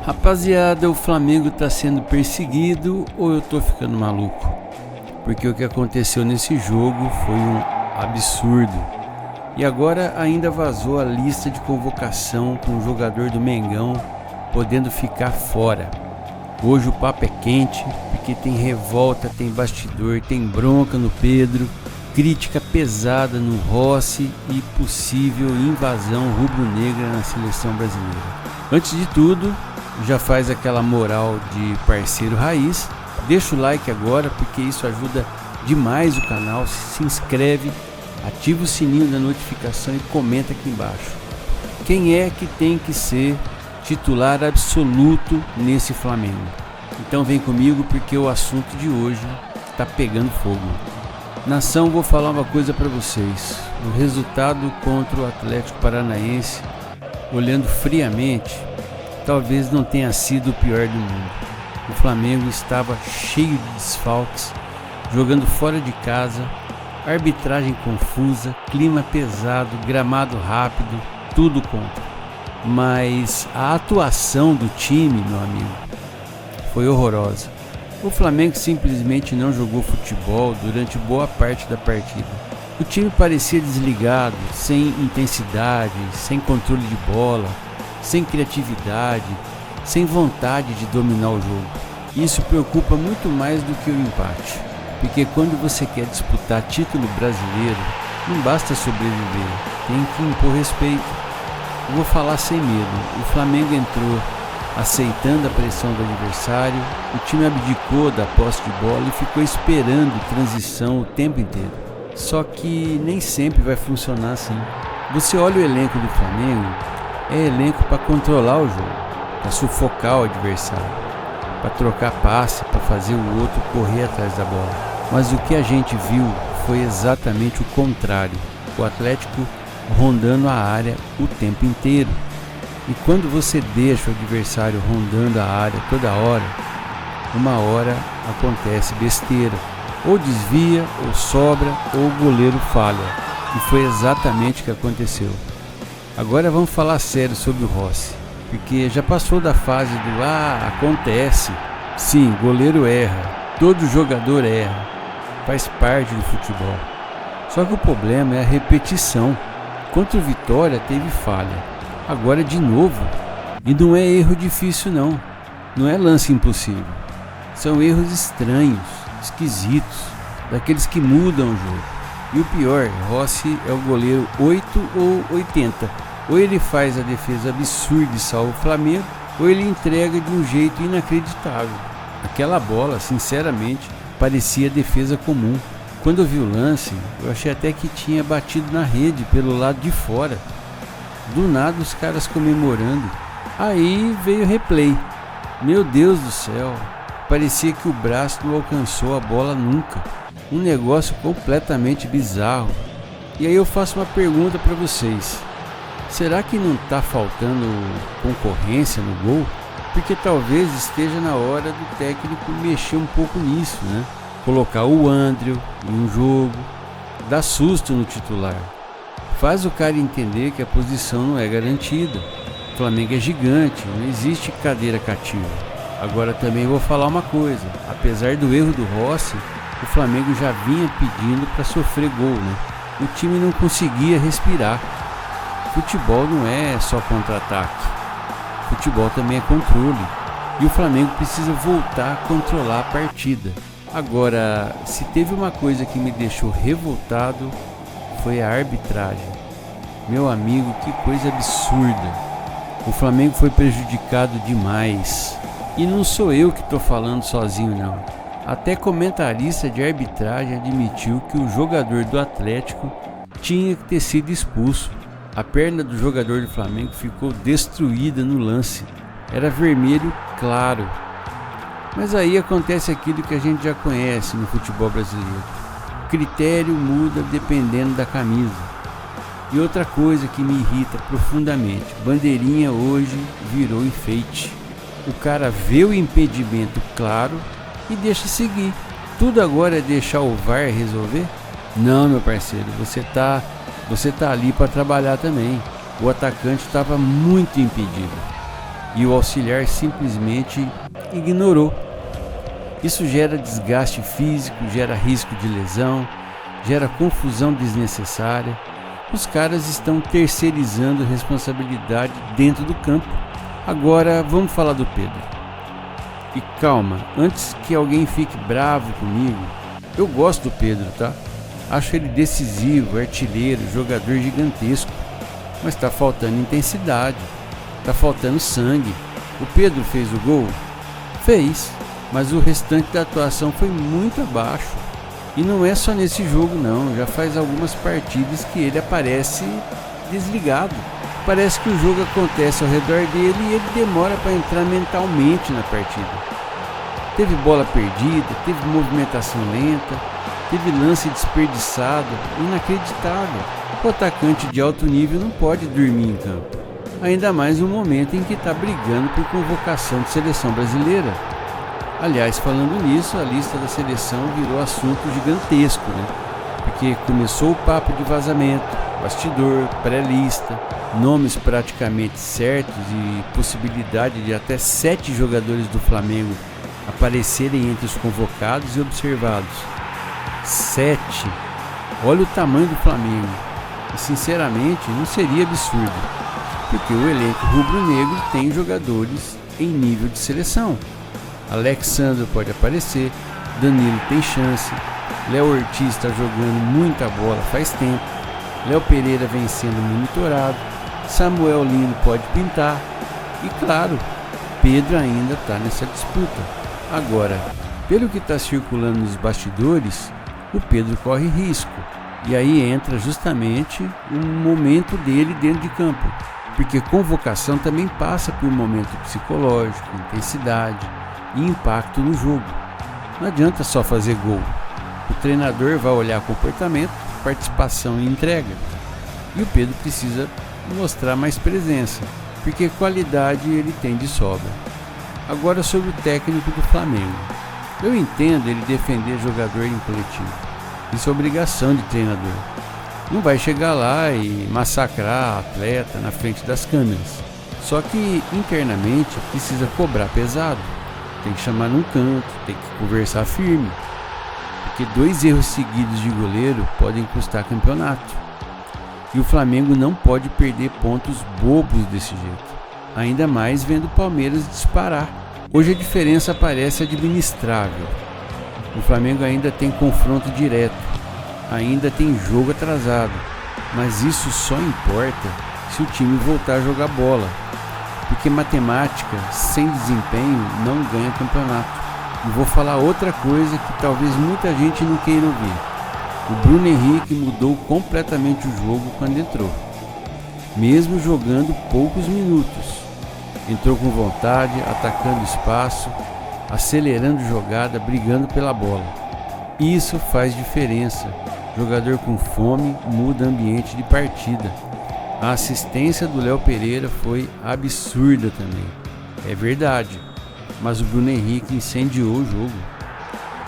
Rapaziada, o Flamengo tá sendo perseguido ou eu tô ficando maluco? Porque o que aconteceu nesse jogo foi um absurdo. E agora ainda vazou a lista de convocação com o jogador do Mengão podendo ficar fora. Hoje o papo é quente, porque tem revolta, tem bastidor, tem bronca no Pedro, crítica pesada no Rossi e possível invasão rubro-negra na seleção brasileira. Antes de tudo, já faz aquela moral de parceiro raiz, deixa o like agora porque isso ajuda demais o canal, se inscreve, ativa o sininho da notificação e comenta aqui embaixo. Quem é que tem que ser titular absoluto nesse Flamengo? Então vem comigo porque o assunto de hoje tá pegando fogo. Nação, vou falar uma coisa para vocês. O resultado contra o Atlético Paranaense, olhando friamente, talvez não tenha sido o pior do mundo. O Flamengo estava cheio de desfalques, jogando fora de casa, arbitragem confusa, clima pesado, gramado rápido, tudo contra. Mas a atuação do time, meu amigo, foi horrorosa. O Flamengo simplesmente não jogou futebol durante boa parte da partida. O time parecia desligado, sem intensidade, sem controle de bola, sem criatividade, sem vontade de dominar o jogo. Isso preocupa muito mais do que o empate, porque quando você quer disputar título brasileiro, não basta sobreviver, tem que impor respeito. Eu vou falar sem medo, o Flamengo entrou aceitando a pressão do adversário, o time abdicou da posse de bola e ficou esperando transição o tempo inteiro. Só que nem sempre vai funcionar assim. Você olha o elenco do Flamengo, é elenco para controlar o jogo, para sufocar o adversário, para trocar passe, para fazer o outro correr atrás da bola. Mas o que a gente viu foi exatamente o contrário, o Atlético rondando a área o tempo inteiro. E quando você deixa o adversário rondando a área toda hora, uma hora acontece besteira. Ou desvia, ou sobra, ou o goleiro falha. E foi exatamente o que aconteceu. Agora vamos falar sério sobre o Rossi. Porque já passou da fase do acontece. Sim, goleiro erra. Todo jogador erra. Faz parte do futebol. Só que o problema é a repetição. Contra o Vitória teve falha. Agora de novo, e não é erro difícil não é lance impossível, são erros estranhos, esquisitos, daqueles que mudam o jogo. E o pior, Rossi é o goleiro 8 ou 80, ou ele faz a defesa absurda e salva o Flamengo, ou ele entrega de um jeito inacreditável. Aquela bola, sinceramente, parecia defesa comum. Quando eu vi o lance, eu achei até que tinha batido na rede pelo lado de fora. Do nada os caras comemorando. Aí veio o replay. Meu Deus do céu, parecia que o braço não alcançou a bola nunca. Um negócio completamente bizarro. E aí eu faço uma pergunta para vocês. Será que não está faltando concorrência no gol? Porque talvez esteja na hora do técnico mexer um pouco nisso, né? Colocar o André em um jogo, dar susto no titular. Faz o cara entender que a posição não é garantida. O Flamengo é gigante, não existe cadeira cativa. Agora também vou falar uma coisa. Apesar do erro do Rossi, o Flamengo já vinha pedindo para sofrer gol, né? O time não conseguia respirar. Futebol não é só contra-ataque. Futebol também é controle. E o Flamengo precisa voltar a controlar a partida. Agora, se teve uma coisa que me deixou revoltado, foi a arbitragem. Meu amigo, que coisa absurda. O Flamengo foi prejudicado demais. E não sou eu que estou falando sozinho não. Até comentarista de arbitragem admitiu que o jogador do Atlético tinha que ter sido expulso. A perna do jogador do Flamengo ficou destruída no lance. Era vermelho claro. Mas aí acontece aquilo que a gente já conhece no futebol brasileiro. O critério muda dependendo da camisa. E outra coisa que me irrita profundamente, bandeirinha hoje virou enfeite. O cara vê o impedimento claro e deixa seguir. Tudo agora é deixar o VAR resolver? Não, meu parceiro, você tá ali para trabalhar também. O atacante estava muito impedido. e o auxiliar simplesmente ignorou. Isso gera desgaste físico, gera risco de lesão, gera confusão desnecessária. Os caras estão terceirizando responsabilidade dentro do campo. Agora vamos falar do Pedro. E calma, antes que alguém fique bravo comigo, eu gosto do Pedro, tá? Acho ele decisivo, artilheiro, jogador gigantesco. Mas tá faltando intensidade, tá faltando sangue. O Pedro fez o gol? Fez, mas o restante da atuação foi muito abaixo. E não é só nesse jogo não, já faz algumas partidas que ele aparece desligado. Parece que o jogo acontece ao redor dele e ele demora para entrar mentalmente na partida. Teve bola perdida, teve movimentação lenta, teve lance desperdiçado, inacreditável. O atacante de alto nível não pode dormir em campo, ainda mais no momento em que está brigando por convocação de seleção brasileira. Aliás, falando nisso, a lista da seleção virou assunto gigantesco, né? Porque começou o papo de vazamento, bastidor, pré-lista, nomes praticamente certos e possibilidade de até 7 jogadores do Flamengo aparecerem entre os convocados e observados. 7! Olha o tamanho do Flamengo. E sinceramente não seria absurdo, porque o elenco rubro-negro tem jogadores em nível de seleção. Alexandre pode aparecer, Danilo tem chance, Léo Ortiz está jogando muita bola faz tempo, Léo Pereira vem sendo monitorado, Samuel Lino pode pintar e claro, Pedro ainda está nessa disputa. Agora, pelo que está circulando nos bastidores, o Pedro corre risco e aí entra justamente o momento dele dentro de campo, porque convocação também passa por um momento psicológico, intensidade e impacto no jogo. Não adianta só fazer gol. O treinador vai olhar comportamento, participação e entrega. E o Pedro precisa mostrar mais presença, porque qualidade ele tem de sobra. Agora sobre o técnico do Flamengo. Eu entendo ele defender jogador em coletivo. Isso é obrigação de treinador. Não vai chegar lá e massacrar atleta na frente das câmeras. Só que internamente precisa cobrar pesado. Tem que chamar num canto, tem que conversar firme. Porque 2 erros seguidos de goleiro podem custar campeonato. E o Flamengo não pode perder pontos bobos desse jeito. Ainda mais vendo o Palmeiras disparar. Hoje a diferença parece administrável. O Flamengo ainda tem confronto direto. Ainda tem jogo atrasado. Mas isso só importa se o time voltar a jogar bola. Porque matemática sem desempenho não ganha campeonato. E vou falar outra coisa que talvez muita gente não queira ouvir. O Bruno Henrique mudou completamente o jogo quando entrou. Mesmo jogando poucos minutos. Entrou com vontade, atacando espaço, acelerando jogada, brigando pela bola. Isso faz diferença. Jogador com fome muda ambiente de partida. A assistência do Léo Pereira foi absurda também. É verdade, mas o Bruno Henrique incendiou o jogo.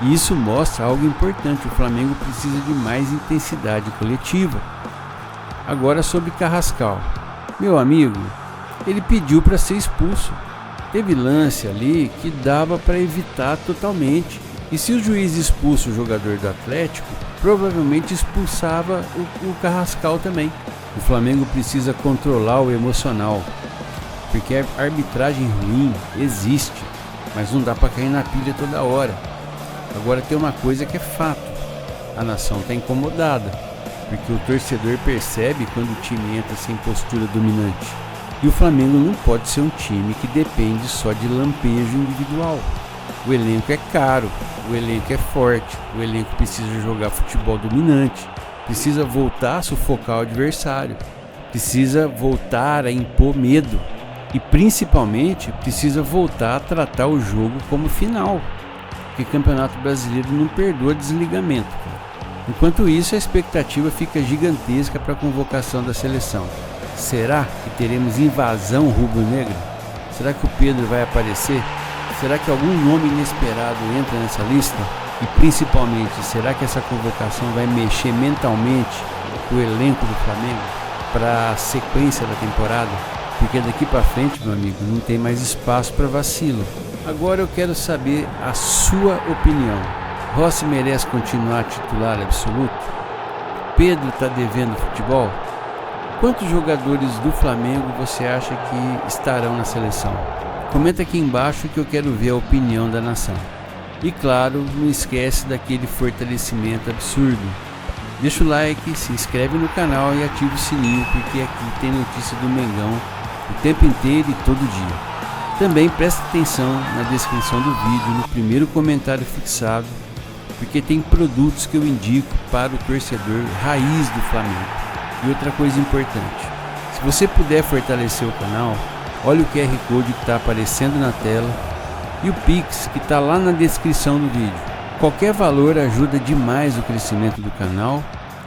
E isso mostra algo importante, o Flamengo precisa de mais intensidade coletiva. Agora sobre Carrascal. Meu amigo, ele pediu para ser expulso. Teve lance ali que dava para evitar totalmente. E se o juiz expulsa o jogador do Atlético, provavelmente expulsava o Carrascal também. O Flamengo precisa controlar o emocional, porque a arbitragem ruim existe, mas não dá para cair na pilha toda hora. Agora tem uma coisa que é fato, a nação está incomodada, porque o torcedor percebe quando o time entra sem postura dominante. E o Flamengo não pode ser um time que depende só de lampejo individual. O elenco é caro, o elenco é forte, o elenco precisa jogar futebol dominante. Precisa voltar a sufocar o adversário, precisa voltar a impor medo e principalmente precisa voltar a tratar o jogo como final, porque Campeonato Brasileiro não perdoa desligamento. Enquanto isso, a expectativa fica gigantesca para a convocação da seleção. Será que teremos invasão rubro-negra? Será que o Pedro vai aparecer? Será que algum nome inesperado entra nessa lista? E principalmente, será que essa convocação vai mexer mentalmente com o elenco do Flamengo para a sequência da temporada? porque daqui para frente, meu amigo, não tem mais espaço para vacilo. Agora eu quero saber a sua opinião. Rossi merece continuar titular absoluto? Pedro está devendo futebol? Quantos jogadores do Flamengo você acha que estarão na seleção? Comenta aqui embaixo que eu quero ver a opinião da nação. E claro, não esquece daquele fortalecimento absurdo. Deixa o like, se inscreve no canal e ativa o sininho, porque aqui tem notícia do Mengão o tempo inteiro e todo dia. Também presta atenção na descrição do vídeo, no primeiro comentário fixado, porque tem produtos que eu indico para o torcedor raiz do Flamengo. E outra coisa importante, se você puder fortalecer o canal, olha o QR Code que está aparecendo na tela e o Pix que está lá na descrição do vídeo. Qualquer valor ajuda demais o crescimento do canal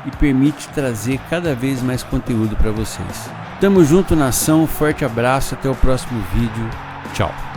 e permite trazer cada vez mais conteúdo para vocês. Tamo junto, nação, forte abraço, até o próximo vídeo, tchau!